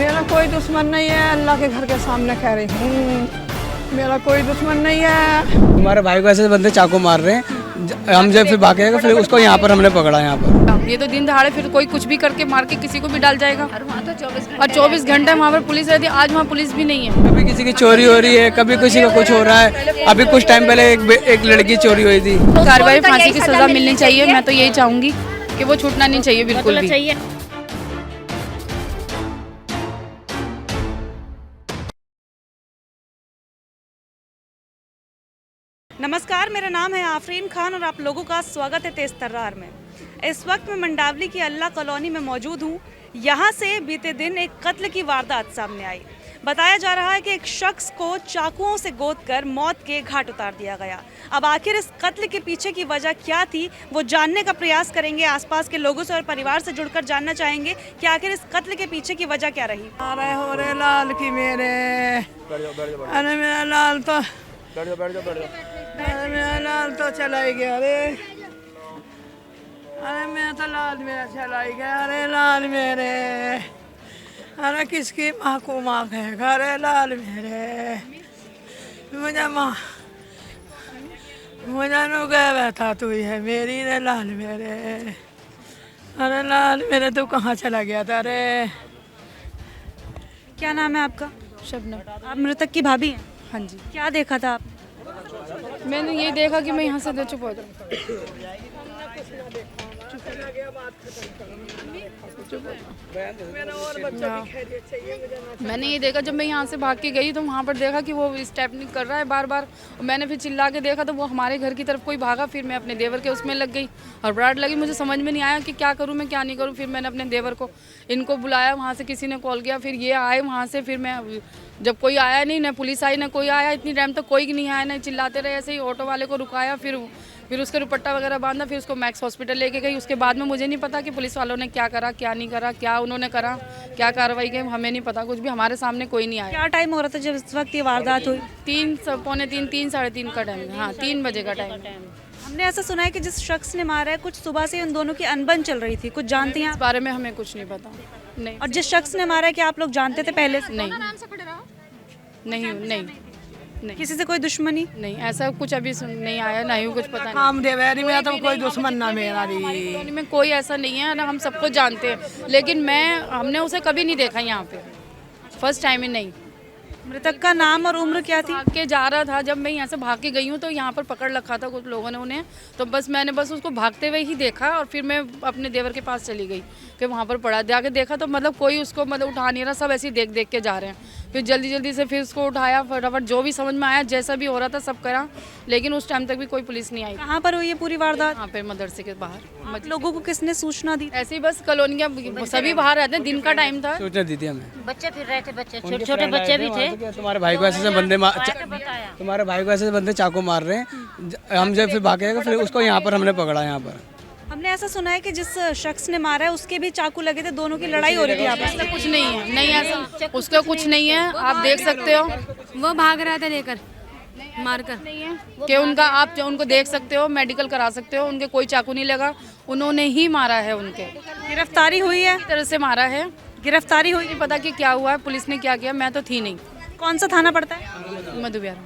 मेरा कोई दुश्मन नहीं है, अल्लाह के घर के सामने कह रही हूँ, मेरा कोई दुश्मन नहीं है। हमारे भाई को ऐसे बंदे चाकू मार रहे हैं, हम जब फिर भागेगा फिर उसको यहाँ पर हमने पकड़ा। यहाँ पर ये तो दिन दहाड़े फिर कोई कुछ भी करके मार के किसी को भी डाल जाएगा। और वहाँ तो 24 घंटे वहाँ पर पुलिस रहती है। आज वहाँ पुलिस भी नहीं है। कभी किसी की चोरी हो रही है, कभी किसी का कुछ हो रहा है। अभी कुछ टाइम पहले एक लड़की चोरी हुई थी। कार्रवाई फांसी की सजा मिलनी चाहिए। मैं तो यही चाहूंगी कि वो छूटना नहीं चाहिए बिल्कुल भी। नमस्कार, मेरा नाम है आफरीन खान और आप लोगों का स्वागत है तेज तर्रार में। इस वक्त मैं मंडावली की अल्लाह कॉलोनी में मौजूद हूँ। यहाँ से बीते दिन एक कत्ल की वारदात सामने आई। बताया जा रहा है कि एक शख्स को चाकुओं से गोदकर मौत के घाट उतार दिया गया। अब आखिर इस कत्ल के पीछे की वजह क्या थी, वो जानने का प्रयास करेंगे। आसपास के लोगों से और परिवार से जुड़कर जानना चाहेंगे कि आखिर इस कत्ल के पीछे की वजह क्या रही। अरे हो रे लाल की मेरे, अरे मेरा लाल तो अरे मेरा लाल तो चला ही गया रे। अरे मेरा तो लाल मेरा चला ही गया। अरे लाल मेरे, अरे किसकी माँ को माँ कहेगा। अरे लाल मेरे, मुझे माँ मुझे नु गया था तू है मेरी रे लाल मेरे। अरे लाल मेरे तू कहाँ चला गया था रे। क्या नाम है आपका? शबनम। आप मृतक की भाभी हैं? हाँ जी। क्या देखा था आप? मैंने ये देखा कि मैं यहाँ से चुप हो जाऊँ। मैंने ये देखा, जब मैं यहाँ से भाग के गई तो वहाँ पर देखा कि वो स्टेपनी कर रहा है बार बार। मैंने फिर चिल्ला के देखा तो वो हमारे घर की तरफ कोई भागा। फिर मैं अपने देवर के उसमें लग गई और बराट लगी। मुझे समझ में नहीं आया कि क्या करूँ मैं क्या नहीं करूँ। फिर मैंने अपने देवर को इनको बुलाया, वहाँ से किसी ने कॉल किया, फिर ये आए वहाँ से। फिर मैं जब कोई आया नहीं, ना पुलिस आई ना कोई आया, इतनी टाइम तक कोई नहीं आया, ना चिल्लाते रहे। ऐसे ही ऑटो वाले को रुकाया, फिर उसका दुपट्टा वगैरह बांधा, फिर उसको मैक्स हॉस्पिटल लेके गई। उसके बाद में मुझे नहीं पता कि पुलिस वालों ने क्या करा क्या नहीं करा, क्या उन्होंने करा, क्या कार्रवाई की, हमें नहीं पता। कुछ भी हमारे सामने कोई नहीं आया। क्या टाइम हो रहा था जब इस वक्त ये वारदात हुई? 3 पौने 3 साढ़े 3 का टाइम। हाँ, 3 बजे का टाइम। हमने ऐसा सुना है कि जिस शख्स ने मारा है कुछ सुबह से उन दोनों की अनबन चल रही थी। कुछ जानती हैं इस आप? बारे में हमें कुछ नहीं पता। नहीं। और जिस शख्स ने मारा है क्या आप लोग जानते थे पहले से? नहीं, किसी से कोई दुश्मनी? नहीं, ऐसा कुछ अभी नहीं आया, ना ही कुछ पता नहीं। काम दे वेरी, मेरा तो कोई दुश्मन ना मेरा री। कॉलोनी में कोई ऐसा नहीं है ना, हम सबको जानते हैं, लेकिन हमने उसे कभी नहीं देखा यहाँ पे, फर्स्ट टाइम ही। नहीं। मृतक का नाम और उम्र क्या थी? भाग के जा रहा था। जब मैं यहाँ से भाग के गई हूँ तो यहाँ पर पकड़ रखा था कुछ लोगों ने उन्हें। तो मैंने उसको भागते हुए ही देखा और फिर मैं अपने देवर के पास चली गई कि वहाँ पर पड़ा। जाके देखा तो कोई उसको उठा नहीं रहा, सब ऐसे ही देख के जा रहे हैं। फिर जल्दी से फिर उसको उठाया फटाफट, जो भी समझ में आया, जैसा भी हो रहा था सब करा, लेकिन उस टाइम तक भी कोई पुलिस नहीं आई। कहाँ पर हुई है पूरी वारदात? यहाँ पे मदरसे के बाहर। लोगों को किसने सूचना दी? ऐसे ही बस कॉलोनी के सभी बाहर रहते हैं, दिन का टाइम था। सूचना दी थी हमें। बच्चे फिर रहे थे, बच्चे छोटे छोटे बच्चे भी थे। तुम्हारे भाई को ऐसे बंदे चाकू मार रहे हैं, हम जब फिर भागेगा फिर उसको यहाँ पर हमने पकड़ा। यहाँ पर हमने ऐसा सुना है कि जिस शख्स ने मारा है उसके भी चाकू लगे थे, दोनों की लड़ाई हो रही थी आपस में। कुछ नहीं है, नहीं ऐसा उसका कुछ नहीं है। आप देख सकते हो वो भाग रहा था लेकर मारकर। नहीं है कि उनका, आप उनको देख सकते हो, मेडिकल करा सकते हो, उनके कोई चाकू नहीं लगा, उन्होंने ही मारा है। उनके गिरफ्तारी हुई है? इस तरह से मारा है। गिरफ्तारी हुई? नहीं पता कि क्या हुआ है, पुलिस ने क्या किया, मैं तो थी नहीं। कौन सा थाना पड़ता है? मधु विहार।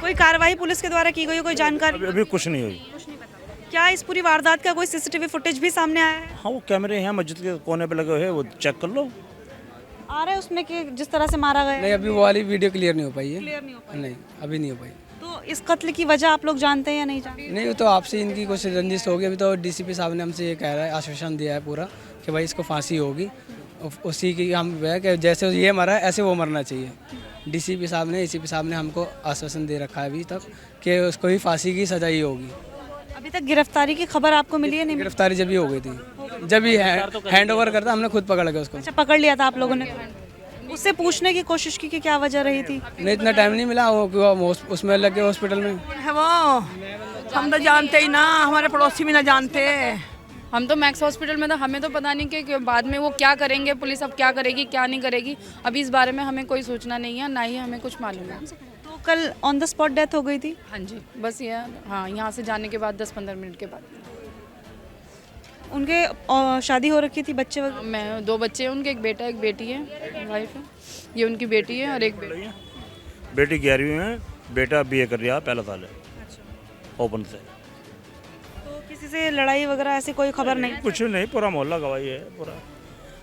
कोई कार्रवाई पुलिस के द्वारा की गई हो, कोई जानकारी? अभी कुछ नहीं हुई। क्या इस पूरी वारदात का कोई सीसीटीवी फुटेज भी सामने आया है? हाँ, वो कैमरे हैं मस्जिद के कोने पे लगे हुए हैं, वो चेक कर लो। आ रहा है उसमें कि जिस तरह से मारा गया? नहीं, अभी वो वाली वीडियो क्लियर नहीं हो पाई है। क्लियर नहीं हो पाई। नहीं, अभी नहीं हो पाई। तो इस कत्ल की वजह आप लोग जानते हैं या नहीं जानते? नहीं, वो तो आपसे इनकी कुछ रंजिश होगी। अभी तो डीसीपी साहब ने हमसे ये कह रहा है, आश्वासन दिया है पूरा कि भाई इसको फांसी होगी। उसी की हम कि जैसे ये मरा है ऐसे वो मरना चाहिए। डीसीपी साहब ने, एसीपी साहब ने हमको आश्वासन दे रखा है अभी तक कि उसको ही फांसी की सजा ही होगी। अभी तक गिरफ्तारी की खबर आपको मिली है? नहीं मिली? गिरफ्तारी जब ही हो गई थी, जब ही हैंड ओवर करता हमने खुद पकड़ लिया उसको। अच्छा, पकड़ लिया था आप लोगों ने? उससे पूछने की कोशिश की कि क्या वजह रही थी? नहीं, इतना टाइम नहीं मिला। वो उसमें लग गए हॉस्पिटल में। है वो, हम तो जानते ही ना, हमारे पड़ोसी भी ना जानते। हम तो मैक्स हॉस्पिटल में था, हमें तो पता नहीं कि बाद में वो क्या करेंगे, पुलिस अब क्या करेगी क्या नहीं करेगी, अभी इस बारे में हमें कोई सूचना नहीं है, ना ही हमें कुछ मालूम है। तो कल ऑन द स्पॉट डेथ हो गई थी? हाँ जी, बस ये, हाँ, यहाँ से जाने के बाद 10-15 मिनट के बाद। उनके शादी हो रखी थी, बच्चे वगैरह? मैं 2 बच्चे हैं उनके, एक बेटा एक बेटी है, वाइफ है, ये उनकी बेटी है और एक बेटा। बेटी 11वीं में, बेटा BA कर रहा है, पहला साल है ओपन से। तो किसी से लड़ाई वगैरह ऐसी कोई खबर नहीं? कुछ नहीं, पूरा मोहल्ला गवाही है, पूरा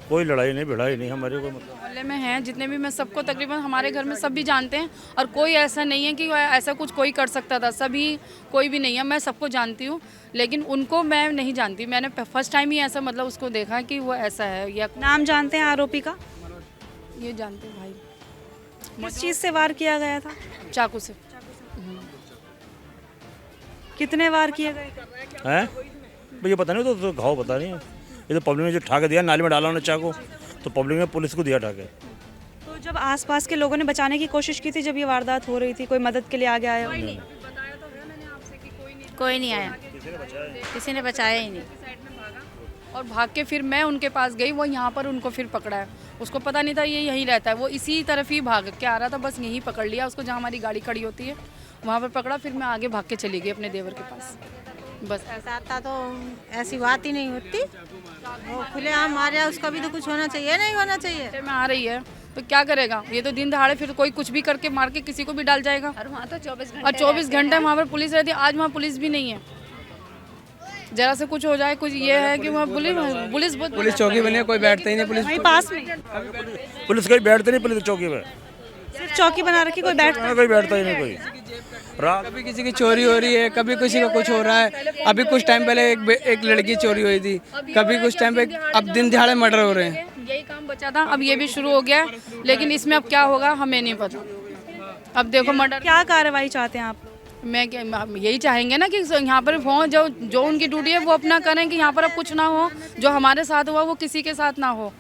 कोई लड़ाई नहीं भिड़ाई नहीं हमारे कोई मतलब। मोहल्ले में हैं जितने भी, मैं सबको तकरीबन हमारे घर में सब भी जानते हैं और कोई ऐसा नहीं है कि ऐसा कुछ कोई कर सकता था, सभी कोई भी नहीं है, मैं सबको जानती हूँ, लेकिन उनको मैं नहीं जानती। मैंने फर्स्ट टाइम ही ऐसा मतलब उसको देखा कि वो ऐसा है। या नाम जानते हैं आरोपी का? ये जानते हैं भाई। किस चीज़ से वार किया गया था? चाकू से। कितने वार किए गए? हैं भैया पता नहीं, तो घाव पता नहीं, ये तो पब्लिक ने जो ठाके दिया, नाली में डाला उन्होंने चाकू, तो पब्लिक ने पुलिस को दिया ठाके। तो जब आसपास के लोगों ने बचाने की कोशिश की थी, जब ये वारदात हो रही थी, कोई मदद के लिए आगे आया? कोई नहीं आया, किसी ने बचाया ही नहीं। और भाग के फिर मैं उनके पास गई, वो यहाँ पर उनको फिर पकड़ा है। उसको पता नहीं था ये यहीं रहता है, वो इसी तरफ ही भाग के आ रहा था, बस यहीं पकड़ लिया उसको, जहाँ हमारी गाड़ी खड़ी होती है वहाँ पर पकड़ा। फिर मैं आगे भाग के चली गई अपने देवर के पास। बस ऐसा आता तो ऐसी बात ही नहीं होती, वो खुलेआम मारा, उसका भी तो कुछ होना चाहिए, नहीं होना चाहिए। में आ रही है तो क्या करेगा, ये तो दिन दहाड़े फिर कोई कुछ भी करके मार के किसी को भी डाल जाएगा। और वहाँ तो 24 और 24 घंटे वहाँ पर पुलिस रहती है, आज वहाँ पुलिस भी नहीं है। जरा से कुछ हो जाए, कुछ ये है कि वहाँ पुलिस चौकी बनी है, कोई बैठता ही नहीं। पुलिस वहीं पास में पुलिस कहीं बैठते नहीं, पुलिस चौकी में सिर्फ चौकी बना रखी, कोई बैठता? कोई बैठता ही नहीं कोई। रात कभी किसी की चोरी हो रही है, कभी किसी का कुछ हो रहा है। अभी कुछ टाइम पहले एक लड़की चोरी हुई थी, कभी कुछ टाइम पे, अब दिन दिहाड़े मर्डर हो रहे हैं। यही काम बचा था, अब ये भी शुरू हो गया, लेकिन इसमें अब क्या होगा हमें नहीं पता। अब देखो मर्डर। क्या कार्रवाई चाहते हैं आप? मैं यही चाहेंगे ना कि यहाँ पर हो, जो उनकी ड्यूटी है वो अपना करें, कि यहाँ पर अब कुछ ना हो, जो हमारे साथ हुआ वो किसी के साथ ना हो।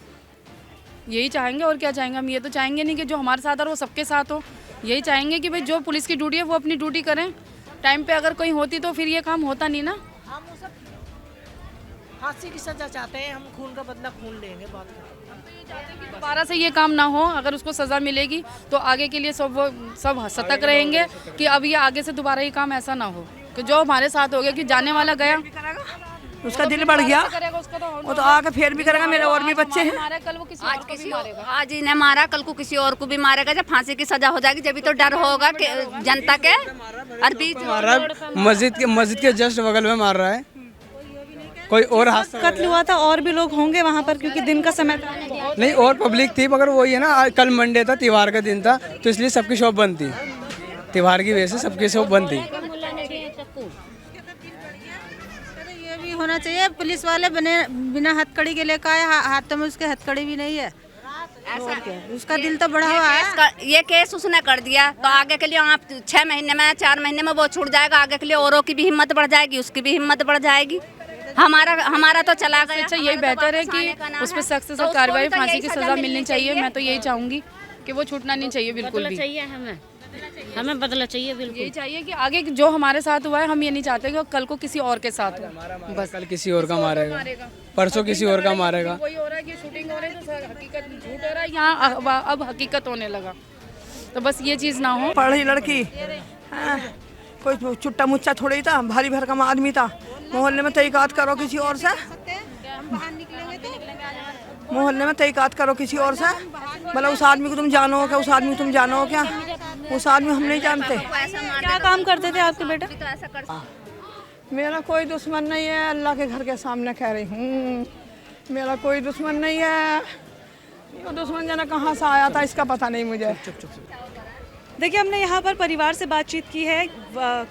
यही चाहेंगे, और क्या चाहेंगे हम? ये तो चाहेंगे नहीं कि जो हमारे साथ है वो सबके साथ हो। यही चाहेंगे कि भाई जो पुलिस की ड्यूटी है वो अपनी ड्यूटी करें टाइम पे। अगर कोई होती तो फिर ये काम होता नहीं ना। हम उसे फांसी की सजा चाहते हैं, हम खून का बदला खून लेंगे। बात दोबारा से ये काम ना हो, अगर उसको सज़ा मिलेगी तो आगे के लिए सब सतर्क रहेंगे कि अब ये आगे से दोबारा ये काम ऐसा ना हो, कि जो हमारे साथ हो गया कि जाने वाला गया, उसका दिल बढ़ गया, उसका वो तो आके फिर भी करेगा। मेरे और भी बच्चे हैं। कल वो किसी और को भी मारेगा। आज इन्हें मारा, कल को किसी और को भी मारेगा। जब फांसी की सजा हो जाएगी, जब भी तो डर होगा कि जनता के। और बीच मार रहा है, मस्जिद के जस्ट बगल में मार रहा है। कोई और हादसा कत्ल हुआ था, और भी लोग होंगे वहाँ पर, क्योंकि दिन का समय था। नहीं, और पब्लिक थी, मगर वही है ना, कल मंडे था, त्योहार का दिन था, तो इसलिए सबकी शॉप बंद थी। त्योहार की वजह से सबकी शॉप बंद थी। ये भी होना चाहिए, पुलिस वाले बिना हथकड़ी के लेकर आए, हाथों में उसके हथकड़ी भी नहीं है। उसका दिल तो बड़ा हुआ है। ये केस उसने कर दिया तो आगे के लिए आप 6 महीने में 4 महीने में वो छूट जाएगा। आगे के लिए औरों की भी हिम्मत बढ़ जाएगी, उसकी भी हिम्मत बढ़ जाएगी। हमारा तो चला गया। अच्छा, यही बेहतर है कि उस पर सख्त से कार्रवाई, फांसी की सजा मिलनी चाहिए। मैं तो यही चाहूंगी कि वो छूटना नहीं चाहिए बिल्कुल भी। चाहिए हमें बदला चाहिए, बिल्कुल यही चाहिए कि आगे जो हमारे साथ हुआ है, हम ये नहीं चाहते कि कल को किसी और के साथ हो। बस कल किसी और का मारेगा, परसों किसी और का मारेगा। वही हो रहा है कि शूटिंग हो रही है तो हकीकत झूठ हो रहा है, यहाँ अब हकीकत होने लगा। तो बस ये चीज़ ना हो। पढ़ी लड़की, कोई चुट्टा मुच्चा थोड़ी ही था, भारी भरकम आदमी था। मोहल्ले में तहकीकात करो किसी और से, मोहल्ले में तहकीकात करो किसी और से। भला उस आदमी को तुम जानो क्या, उस आदमी को तुम जानो क्या? उस आदमी हम नहीं जानते। क्या काम करते थे आपके बेटा? मेरा कोई दुश्मन नहीं है, अल्लाह के घर के सामने कह रही हूँ। मेरा कोई दुश्मन नहीं है। ये दुश्मन जाना कहाँ से आया था, इसका पता नहीं मुझे। देखिए, हमने यहाँ पर परिवार से बातचीत की है।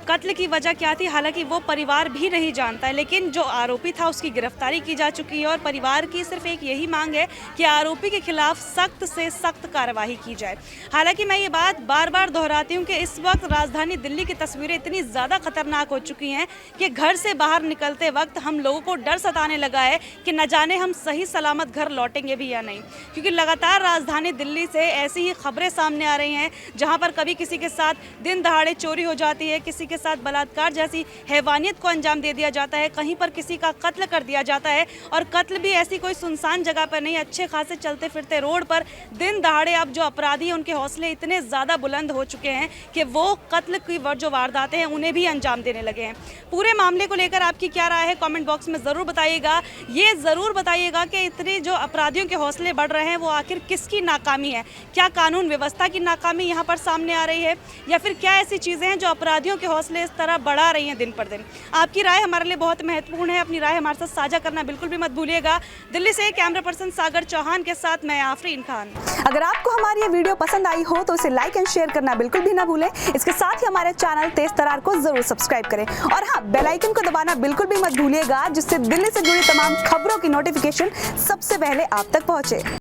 कत्ल की वजह क्या थी, हालांकि वो परिवार भी नहीं जानता है, लेकिन जो आरोपी था उसकी गिरफ्तारी की जा चुकी है और परिवार की सिर्फ एक यही मांग है कि आरोपी के खिलाफ सख्त से सख्त कार्रवाई की जाए। हालांकि मैं ये बात बार बार दोहराती हूँ कि इस वक्त राजधानी दिल्ली की तस्वीरें इतनी ज़्यादा खतरनाक हो चुकी हैं कि घर से बाहर निकलते वक्त हम लोगों को डर सताने लगा है कि न जाने हम सही सलामत घर लौटेंगे भी या नहीं, क्योंकि लगातार राजधानी दिल्ली से ऐसी ही खबरें सामने आ रही हैं जहाँ पर कभी किसी के साथ दिन दहाड़े चोरी हो जाती है, किसी के साथ बलात्कार जैसी हैवानियत को अंजाम दे दिया जाता है, कहीं पर किसी का कत्ल कर दिया जाता है। और कत्ल भी ऐसी कोई सुनसान जगह पर नहीं, अच्छे खासे चलते फिरते रोड पर दिन दहाड़े अब जो अपराधी हैं उनके हौसले इतने ज़्यादा बुलंद हो चुके हैं कि वो कत्ल की जो वारदातें हैं उन्हें भी अंजाम देने लगे हैं। पूरे मामले को लेकर आपकी क्या राय है, कमेंट बॉक्स में ज़रूर बताइएगा। ये ज़रूर बताइएगा कि इतने जो अपराधियों के हौसले बढ़ रहे हैं वो आखिर किसकी नाकामी है? क्या कानून व्यवस्था की नाकामी यहाँ पर सामने आ रही है, या फिर क्या ऐसी चीज़ें हैं जो अपराधियों के हौसले इस तरह बढ़ा रही हैं दिन पर दिन? आपकी राय हमारे लिए बहुत महत्वपूर्ण है। अपनी राय हमारे साथ साझा करना बिल्कुल भी मत भूलिएगा। दिल्ली से कैमरा पर्सन सागर चौहान के साथ मैं आफरीन खान। अगर आपको हमारी ये वीडियो पसंद आई हो तो इसे लाइक एंड शेयर करना बिल्कुल भी ना भूलें। इसके साथ ही हमारे चैनल तेज तरार को जरूर सब्सक्राइब करें और हाँ, बेल आइकन को दबाना बिल्कुल भी मत भूलिएगा, जिससे दिल्ली से जुड़ी तमाम खबरों की नोटिफिकेशन सबसे पहले आप तक पहुंचे।